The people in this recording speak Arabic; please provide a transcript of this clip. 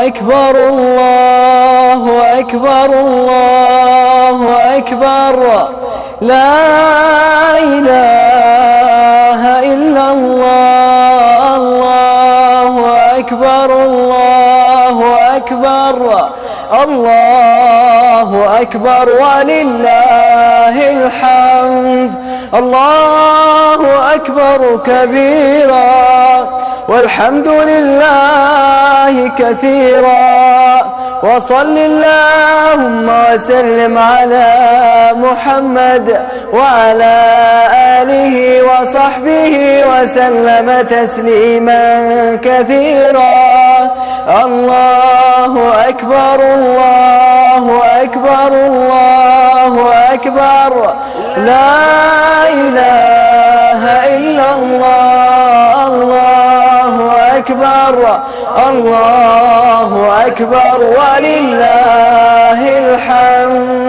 أكبر الله أكبر الله أكبر لا إله إلا الله الله أكبر الله أكبر الله أكبر ولله الحمد الله أكبر كبيرا والحمد لله كثيرا وصل اللهم وسلم على محمد وعلى آله وصحبه وسلم تسليما كثيرا الله أكبر الله أكبر الله أكبر لا إله إلا الله الله أكبر الله أكبر ولله الحمد.